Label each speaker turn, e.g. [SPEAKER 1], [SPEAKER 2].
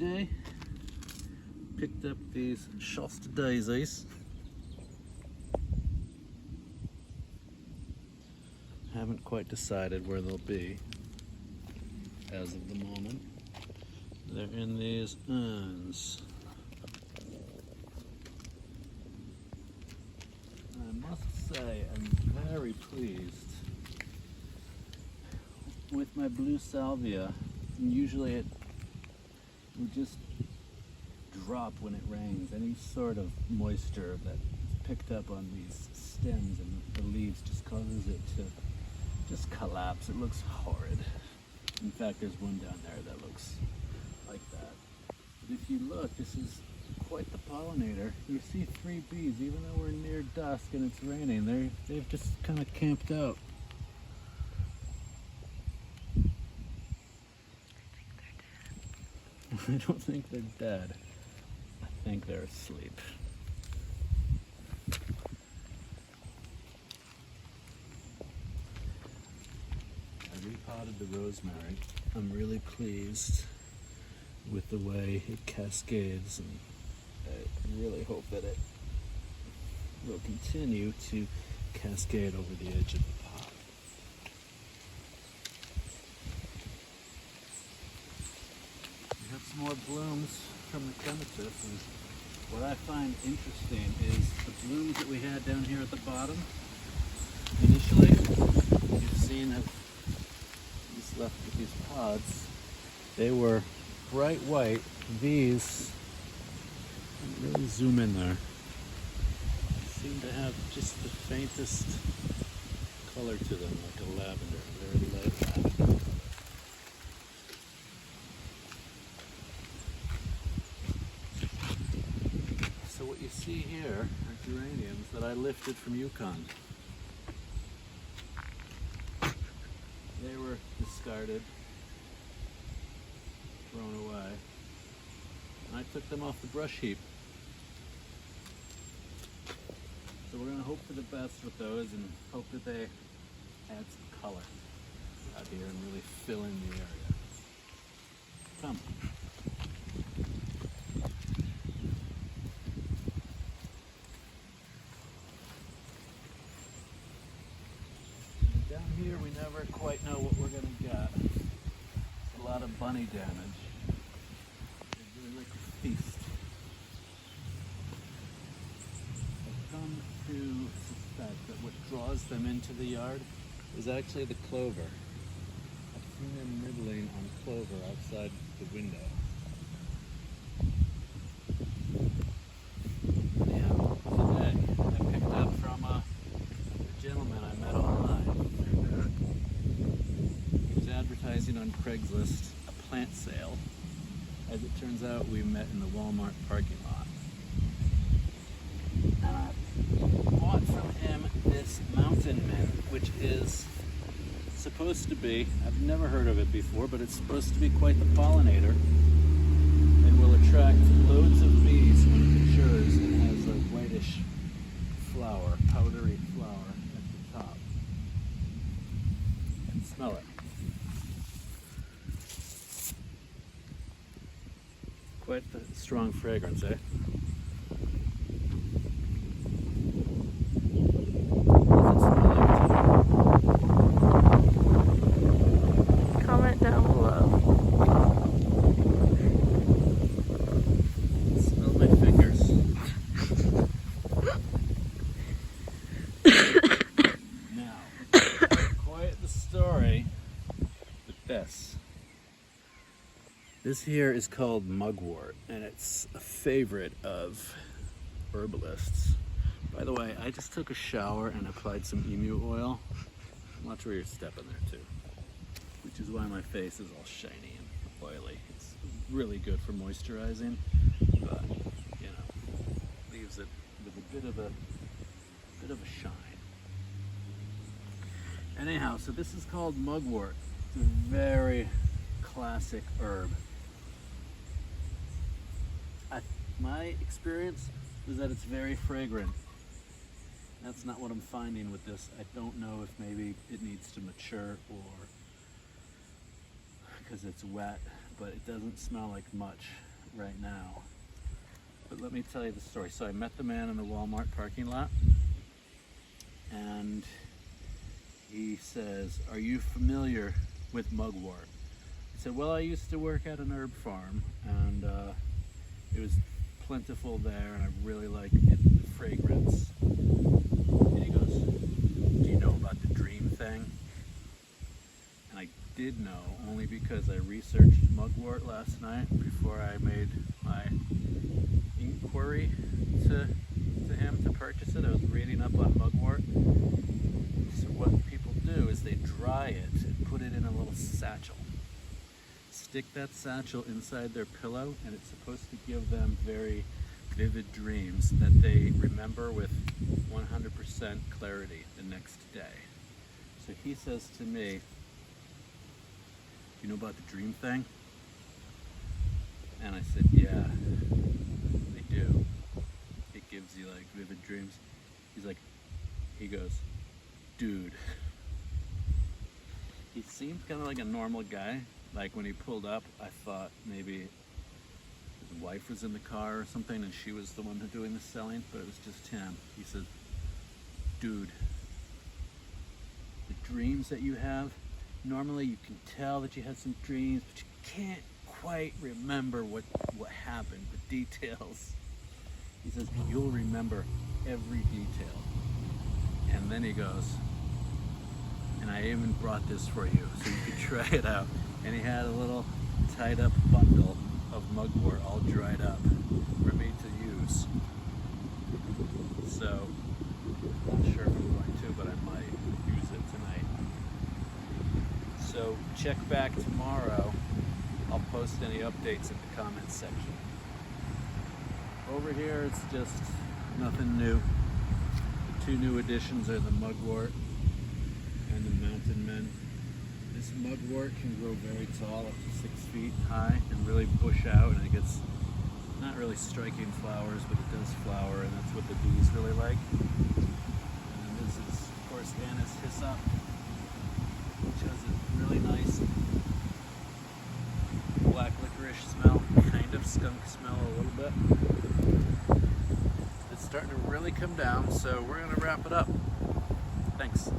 [SPEAKER 1] today. Picked up these Shasta daisies. Haven't quite decided where they'll be as of the moment. They're in these urns. I must say I'm very pleased with my blue salvia. And usually it will just drop when it rains. Any sort of moisture that is picked up on these stems and the leaves just causes it to just collapse. It looks horrid. In fact, there's one down there that looks like that. But if you look, this is quite the pollinator. You see 3 bees, even though we're near dusk and it's raining, they've just kind of camped out. I don't think they're dead. I think they're asleep. I repotted the rosemary. I'm really pleased with the way it cascades, and I really hope that it will continue to cascade over the edge of the pot. We have some more blooms from the clematis, and what I find interesting is the blooms that we had down here at the bottom. Initially, you've seen that these left with these pods, they were bright white. These, really zoom in there, seem to have just the faintest color to them, like a lavender, very light lavender. So what you see here are geraniums that I lifted from Yukon. They were discarded, thrown away, and I took them off the brush heap. So we're going to hope for the best with those and hope that they add some color out here and really fill in the area. Come. And down here we never quite know what we're going to get. A lot of bunny damage. They're doing like a feast. I've come to suspect that what draws them into the yard is actually the clover. I've seen them nibbling on clover outside the window. Yeah, today I picked up from a gentleman I met online. He was advertising on Craigslist a plant sale. As it turns out, we met in the Walmart parking lot. I bought from him this mountain mint, which is supposed to be, I've never heard of it before, but it's supposed to be quite the pollinator and will attract loads of bees when it matures and has a whitish flower, powdery flower at the top. You can smell it. Quite the strong fragrance, eh?
[SPEAKER 2] Comment down below.
[SPEAKER 1] Smell my fingers. Now, quite the story with this. This here is called mugwort, and it's a favorite of herbalists. By the way, I just took a shower and applied some emu oil. Watch where you're stepping there too. Which is why my face is all shiny and oily. It's really good for moisturizing, but you know, leaves it with a bit of a shine. Anyhow, so this is called mugwort. It's a very classic herb. My experience is that it's very fragrant. That's not what I'm finding with this. I don't know if maybe it needs to mature or because it's wet, but it doesn't smell like much. right now. But let me tell you the story. So I met the man in the Walmart parking lot, and he says, "Are you familiar with mugwort?" I said, "Well, I used to work at an herb farm, and it was plentiful there, and I really like it, the fragrance." And he goes, "Do you know about the dream thing?" And I did know, only because I researched mugwort last night before I made my inquiry to him to purchase it. I was reading up on mugwort. So what people do is they dry it and put it in a little satchel. Stick that satchel inside their pillow, and it's supposed to give them very vivid dreams that they remember with 100% clarity the next day. So he says to me, "You know about the dream thing?" And I said, "Yeah, I do. It gives you like vivid dreams." He goes, "Dude." He seemed kind of like a normal guy. Like when he pulled up, I thought maybe his wife was in the car or something and she was the one doing the selling, but it was just him. He said, "Dude, the dreams that you have, normally you can tell that you had some dreams, but you can't quite remember what happened, the details." He says, "You'll remember every detail." And then he goes, "And I even brought this for you so you could try it out." And he had a little tied up bundle of mugwort all dried up for me to use. So, not sure if I'm going to, but I might use it tonight. So check back tomorrow. I'll post any updates in the comments section. Over here it's just nothing new. The two new additions are the mugwort and the mountain men. This mugwort can grow very tall, up to 6 feet high, and really bush out, and it gets not really striking flowers, but it does flower, and that's what the bees really like. And this is, of course, Anise hyssop, which has a really nice black licorice smell, kind of skunk smell a little bit. It's starting to really come down, so we're going to wrap it up. Thanks.